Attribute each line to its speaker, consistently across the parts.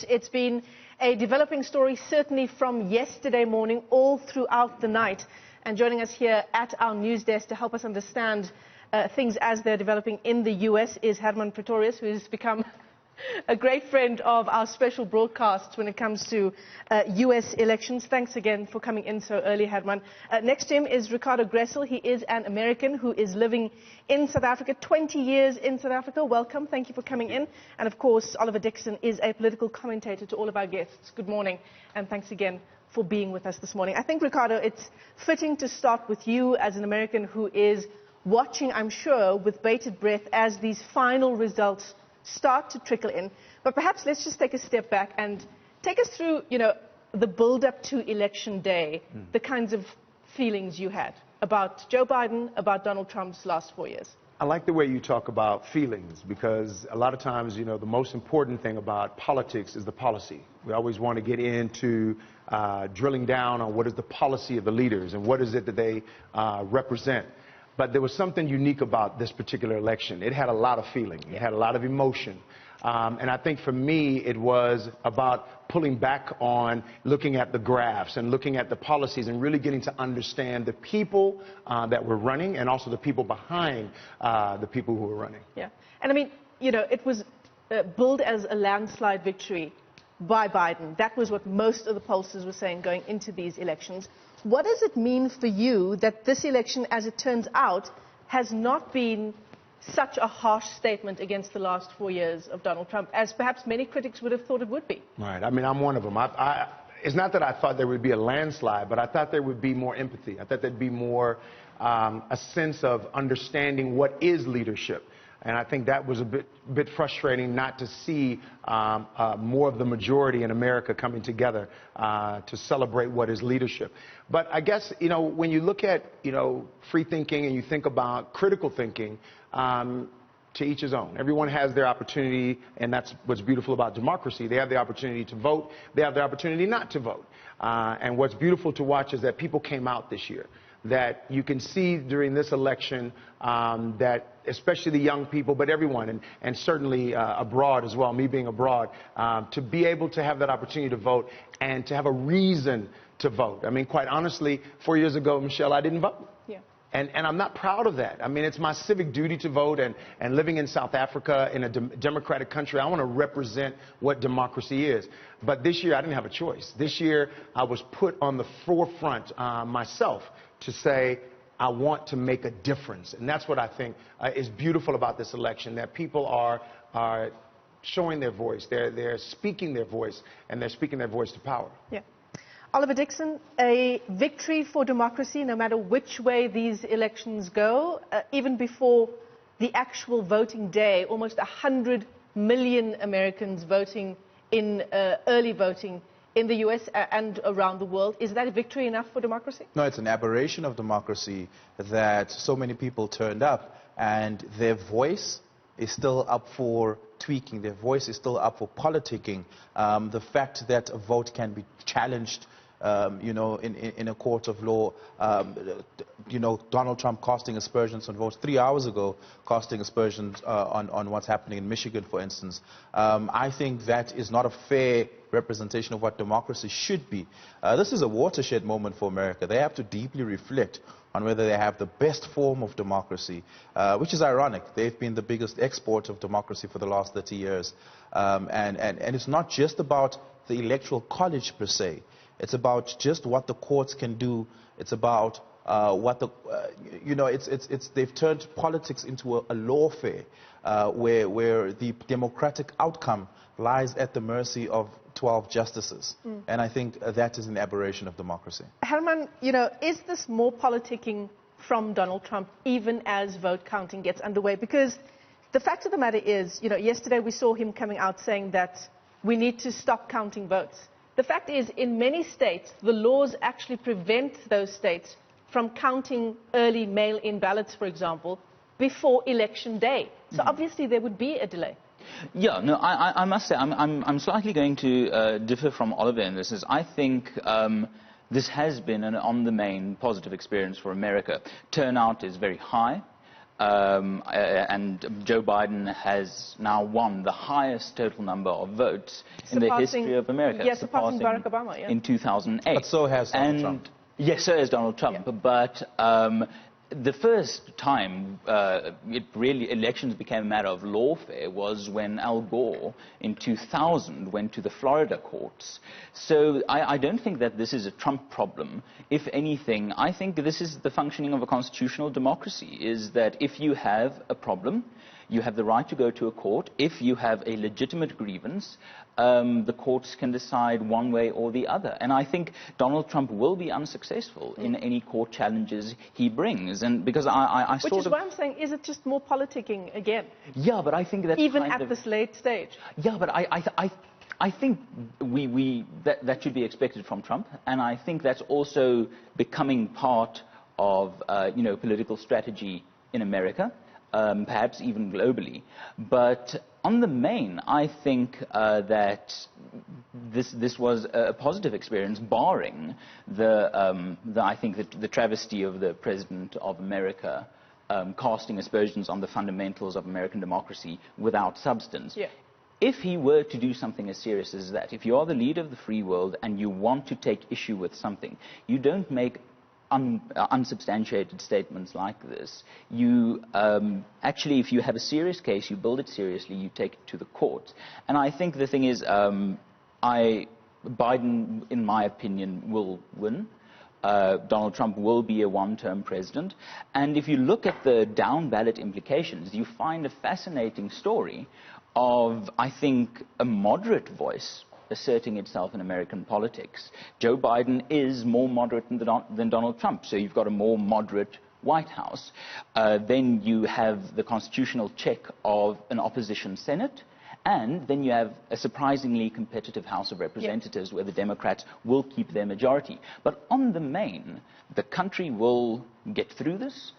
Speaker 1: It's been a developing story, certainly from yesterday morning all throughout the night. And joining us here at our news desk to help us understand things as they're developing in the US is Hermann Pretorius, who has become a great friend of our special broadcasts when it comes to US elections. Thanks again for coming in so early, Hermann. Next to him is Ricardo Gressel. He is an American who is living in South Africa, 20 years in South Africa. Welcome. Thank you for coming in. And of course, Dickson is a political commentator to all of our guests. Good morning, and thanks again for being with us this morning. I think, Ricardo, it's fitting to start with you as an American who is watching, I'm sure, with bated breath as these final results start to trickle in. But perhaps let's just take a step back and take us through, the build-up to Election Day, the kinds of feelings you had about Joe Biden, about Donald Trump's last 4 years.
Speaker 2: I like the way you talk about feelings, because a lot of times, the most important thing about politics is the policy. We always want to get into drilling down on what is the policy of the leaders and what is it that they represent. But there was something unique about this particular election. It had a lot of feeling. It had a lot of emotion. And I think for me, it was about pulling back on looking at the graphs and looking at the policies and really getting to understand the people that were running and also the people behind the people who were running.
Speaker 1: Yeah. And I mean, it was billed as a landslide victory by Biden. That was what most of the pollsters were saying going into these elections. What does it mean for you that this election, as it turns out, has not been such a harsh statement against the last 4 years of Donald Trump, as perhaps many critics would have thought it would be?
Speaker 2: Right. I mean, I'm one of them. It's not that I thought there would be a landslide, but I thought there would be more empathy. I thought there'd be more a sense of understanding what is leadership. And I think that was a bit frustrating not to see more of the majority in America coming together to celebrate what is leadership. But I guess, when you look at, free thinking and you think about critical thinking, to each his own. Everyone has their opportunity, and that's what's beautiful about democracy. They have the opportunity to vote. They have the opportunity not to vote. And what's beautiful to watch is that people came out this year. That you can see during this election that especially the young people, but everyone, and certainly abroad as well, me being abroad, to be able to have that opportunity to vote and to have a reason to vote. I mean, quite honestly, 4 years ago, Michelle, I didn't vote.
Speaker 1: Yeah.
Speaker 2: And I'm not proud of that. I mean, it's my civic duty to vote, and living in South Africa, in a democratic country, I want to represent what democracy is. But this year, I didn't have a choice. This year, I was put on the forefront myself to say, I want to make a difference. And that's what I think is beautiful about this election, that people are showing their voice. They're speaking their voice, and they're speaking their voice to power.
Speaker 1: Yeah. Dickson, a victory for democracy, no matter which way these elections go. Even before the actual voting day, almost 100 million Americans voting in early voting in the US and around the world. Is that a victory enough for democracy?
Speaker 3: No, it's an aberration of democracy that so many people turned up and their voice is still up for tweaking. Their voice is still up for politicking. The fact that a vote can be challenged in a court of law, Donald Trump casting aspersions on votes 3 hours ago, casting aspersions on what's happening in Michigan, for instance. I think that is not a fair representation of what democracy should be. This is a watershed moment for America. They have to deeply reflect on whether they have the best form of democracy, which is ironic. They've been the biggest export of democracy for the last 30 years. And it's not just about the electoral college per se. It's about just what the courts can do. It's about what the, they've turned politics into a lawfare where the democratic outcome lies at the mercy of 12 justices. And I think that is an aberration of democracy.
Speaker 1: Hermann, is this more politicking from Donald Trump even as vote counting gets underway? Because the fact of the matter is, yesterday we saw him coming out saying that we need to stop counting votes. The fact is, in many states, the laws actually prevent those states from counting early mail-in ballots, for example, before Election Day. So obviously there would be a delay.
Speaker 4: Yeah, no, I must say I'm slightly going to differ from Oliver in this. I think this has been an on the main positive experience for America. Turnout is very high. and Joe Biden has now won the highest total number of votes in the history of America.
Speaker 1: Yes, surpassing Barack Obama, yeah.
Speaker 4: In 2008.
Speaker 3: But so has Donald Trump.
Speaker 4: Yes, so has Donald Trump.
Speaker 1: Yeah.
Speaker 4: But the first time elections became a matter of lawfare was when Al Gore in 2000 went to the Florida courts. So I don't think that this is a Trump problem. If anything, I think this is the functioning of a constitutional democracy, is that if you have a problem, you have the right to go to a court. If you have a legitimate grievance, the courts can decide one way or the other. And I think Donald Trump will be unsuccessful in any court challenges he brings. And because I
Speaker 1: Which is why I'm saying, is it just more politicking again?
Speaker 4: Yeah, but I think that's
Speaker 1: even at this late stage.
Speaker 4: Yeah, but I think that should be expected from Trump, and I think that's also becoming part of political strategy in America. Perhaps even globally. But on the main, I think that this was a positive experience, barring the travesty of the President of America casting aspersions on the fundamentals of American democracy without substance. Yeah. If he were to do something as serious as that, if you are the leader of the free world and you want to take issue with something, you don't make unsubstantiated statements like this. You actually, if you have a serious case, you build it seriously, you take it to the court. And I think the thing is, Biden, in my opinion, will win. Donald Trump will be a one-term president. And if you look at the down-ballot implications, you find a fascinating story of, I think, a moderate voice asserting itself in American politics. Joe Biden is more moderate than Donald Trump, so you've got a more moderate White House. Then you have the constitutional check of an opposition Senate, and then you have a surprisingly competitive House of Representatives where the Democrats will keep their majority. But on the main, the country will get through this.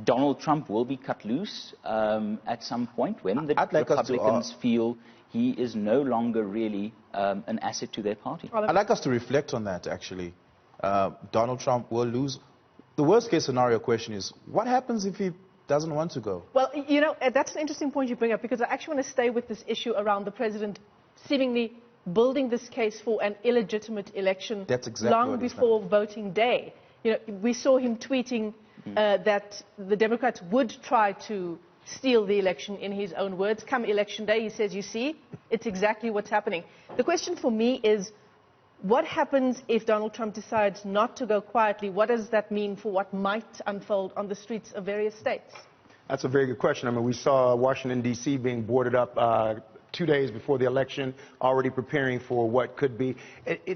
Speaker 4: Donald Trump will be cut loose at some point when the Republicans feel he is no longer really an asset to their party.
Speaker 3: I'd like us to reflect on that, actually. Donald Trump will lose. The worst-case scenario question is, what happens if he doesn't want to go?
Speaker 1: Well, you know, that's an interesting point you bring up, because I actually want to stay with this issue around the president seemingly building this case for an illegitimate election long before voting day. You know, we saw him tweeting that the Democrats would try to steal the election, in his own words. Come election day, he says, you see, it's exactly what's happening. The question for me is, what happens if Donald Trump decides not to go quietly? What does that mean for what might unfold on the streets of various states?
Speaker 2: That's a very good question. I mean, we saw Washington, D.C. being boarded up 2 days before the election, already preparing for what could be.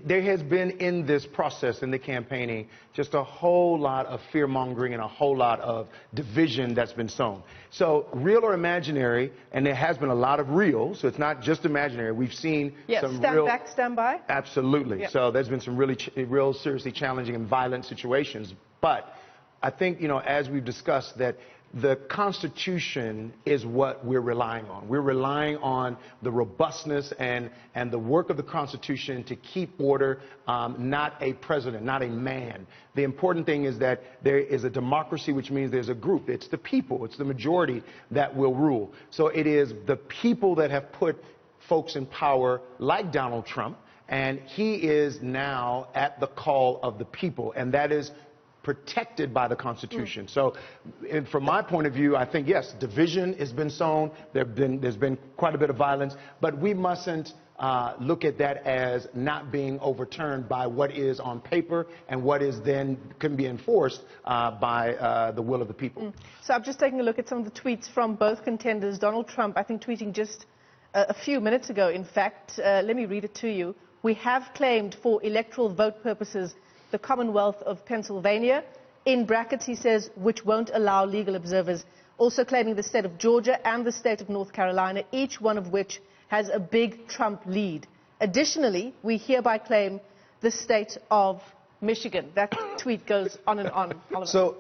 Speaker 2: There has been in this process, in the campaigning, just a whole lot of fear-mongering and a whole lot of division that's been sown. So real or imaginary, and there has been a lot of real, so it's not just imaginary. We've seen some
Speaker 1: stand back, stand by.
Speaker 2: Absolutely. Yep. So there's been some real seriously challenging and violent situations. But I think, you know, as we've discussed, that the Constitution is what we're relying on. We're relying on the robustness and the work of the Constitution to keep order, not a president, not a man. The important thing is that there is a democracy, which means there's a group. It's the people. It's the majority that will rule. So it is the people that have put folks in power like Donald Trump, and he is now at the call of the people, and that is protected by the Constitution. So from my point of view, I think, yes, division has been sown. There's been quite a bit of violence, but we mustn't look at that as not being overturned by what is on paper and what is then can be enforced by the will of the people.
Speaker 1: So I'm just taking a look at some of the tweets from both contenders. Donald Trump, I think, tweeting just a few minutes ago, in fact. Let me read it to you. We have claimed for electoral vote purposes the Commonwealth of Pennsylvania, in brackets he says, which won't allow legal observers, also claiming the state of Georgia and the state of North Carolina, each one of which has a big Trump lead. Additionally, we hereby claim the state of Michigan. That tweet goes on and on. Oliver.
Speaker 3: So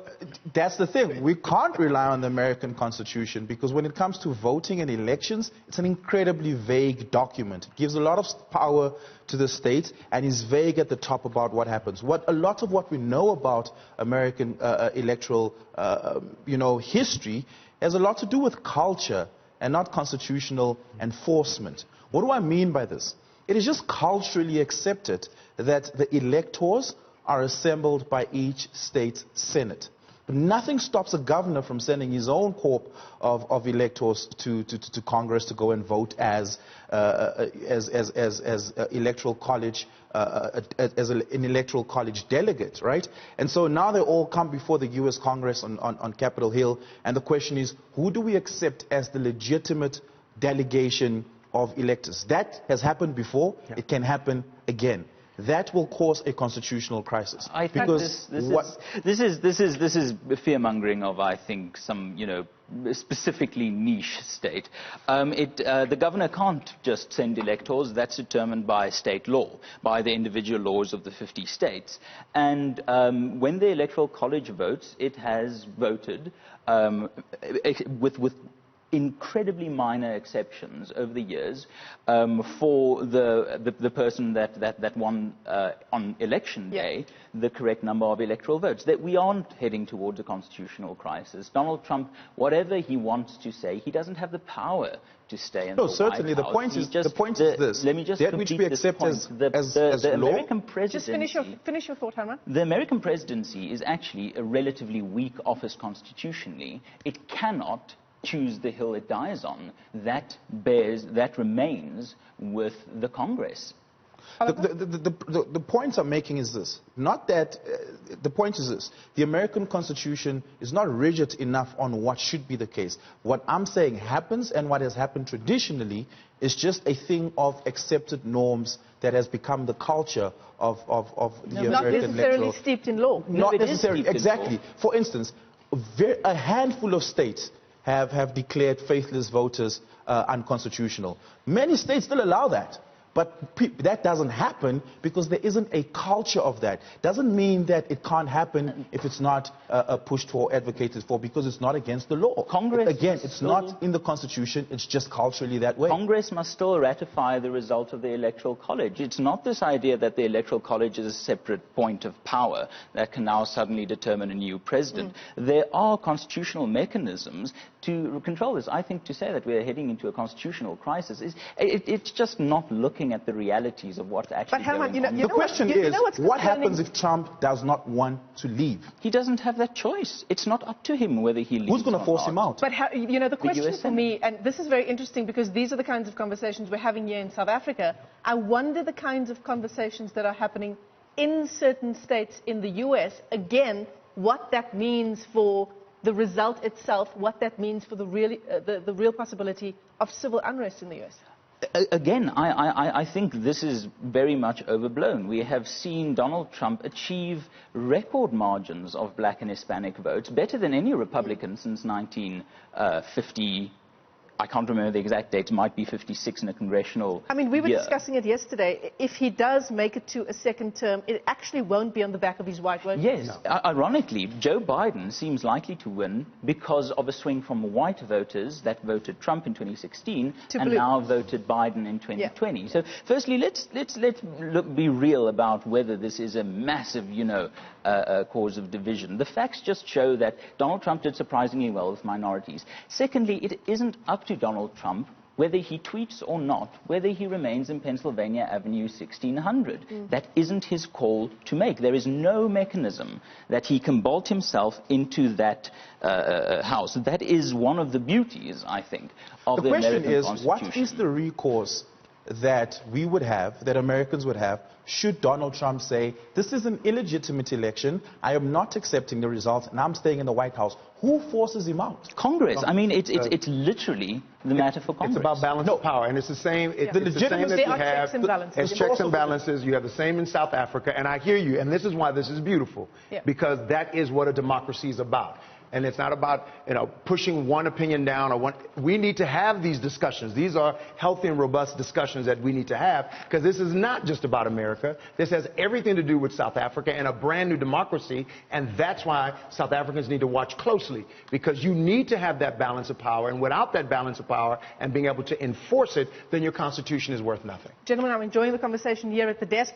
Speaker 3: that's the thing. We can't rely on the American Constitution because when it comes to voting and elections, it's an incredibly vague document. It gives a lot of power to the states and is vague at the top about what happens. A lot of what we know about American electoral history has a lot to do with culture and not constitutional enforcement. What do I mean by this? It is just culturally accepted that the electors are assembled by each state senate. But nothing stops a governor from sending his own corps of electors to Congress to go and vote as electoral college, as an electoral college delegate, right? And so now they all come before the U.S. Congress on Capitol Hill, and the question is, who do we accept as the legitimate delegation of electors? That has happened before. Yeah. It can happen again. That will cause a constitutional crisis.
Speaker 4: I think this is fear-mongering of, I think, some, specifically niche state. The governor can't just send electors. That's determined by state law, by the individual laws of the 50 states. And when the Electoral College votes, it has voted with incredibly minor exceptions over the years for the person that won on election day the correct number of electoral votes. That we aren't heading towards a constitutional crisis. Donald Trump, whatever he wants to say, he doesn't have the power to stay in the White House.
Speaker 3: Certainly. The point is this.
Speaker 4: Let me just
Speaker 3: that which we accept as the
Speaker 4: American presidency.
Speaker 1: Just finish your thought, Hermann.
Speaker 4: The American presidency is actually a relatively weak office constitutionally. It cannot choose the hill it dies on. That remains with the Congress.
Speaker 3: The points I'm making is this. Not that, the point is this. The American Constitution is not rigid enough on what should be the case. What I'm saying happens, and what has happened traditionally, is just a thing of accepted norms that has become the culture of the American
Speaker 1: not necessarily steeped in law.
Speaker 3: Not necessarily, exactly. For instance, a handful of states have declared faithless voters unconstitutional. Many states still allow that. But that doesn't happen because there isn't a culture of that. Doesn't mean that it can't happen if it's not pushed for, advocated for, because it's not against the law.
Speaker 4: Congress
Speaker 3: again, it's not in the Constitution. It's just culturally that way.
Speaker 4: Congress must still ratify the result of the Electoral College. It's not this idea that the Electoral College is a separate point of power that can now suddenly determine a new president. There are constitutional mechanisms to control this. I think to say that we're heading into a constitutional crisis it's just not looking at the realities of what's actually going on.
Speaker 3: The question is, what happens if Trump does not want to leave?
Speaker 4: He doesn't have that choice. It's not up to him whether he leaves.
Speaker 3: Who's going to force him out?
Speaker 1: But the question for me, and this is very interesting because these are the kinds of conversations we're having here in South Africa. I wonder the kinds of conversations that are happening in certain states in the U.S. Again, what that means for the result itself, what that means for the real possibility of civil unrest in the U.S.
Speaker 4: Again, I think this is very much overblown. We have seen Donald Trump achieve record margins of black and Hispanic votes, better than any Republican since 1950. I can't remember the exact date. It might be 56 in a congressional
Speaker 1: I mean, we were discussing it yesterday. If he does make it to a second term, it actually won't be on the back of his white vote.
Speaker 4: Yes. No. Ironically, Joe Biden seems likely to win because of a swing from white voters that voted Trump in 2016 and blue. Now voted Biden in 2020. Yeah. So, firstly, let's be real about whether this is a massive, cause of division. The facts just show that Donald Trump did surprisingly well with minorities. Secondly, it isn't up to Donald Trump whether he tweets or not, whether he remains in Pennsylvania Avenue 1600. That isn't his call to make. There is no mechanism that he can bolt himself into that house. That is one of the beauties, I think, of the American Constitution.
Speaker 3: The question is, what is the recourse that we would have, that Americans would have, should Donald Trump say, this is an illegitimate election, I am not accepting the result, and I'm staying in the White House? Who forces him out?
Speaker 4: Congress. I mean, it's literally the matter for Congress.
Speaker 2: It's about balance of power, and it's the same. It's the same that you have. It's checks and balances. You have the same in South Africa, and I hear you, and this is why this is beautiful, because that is what a democracy is about. And it's not about, pushing one opinion down or one. We need to have these discussions. These are healthy and robust discussions that we need to have, because this is not just about America. This has everything to do with South Africa and a brand new democracy. And that's why South Africans need to watch closely, because you need to have that balance of power. And without that balance of power and being able to enforce it, then your constitution is worth nothing.
Speaker 1: Gentlemen, I'm enjoying the conversation here at the desk.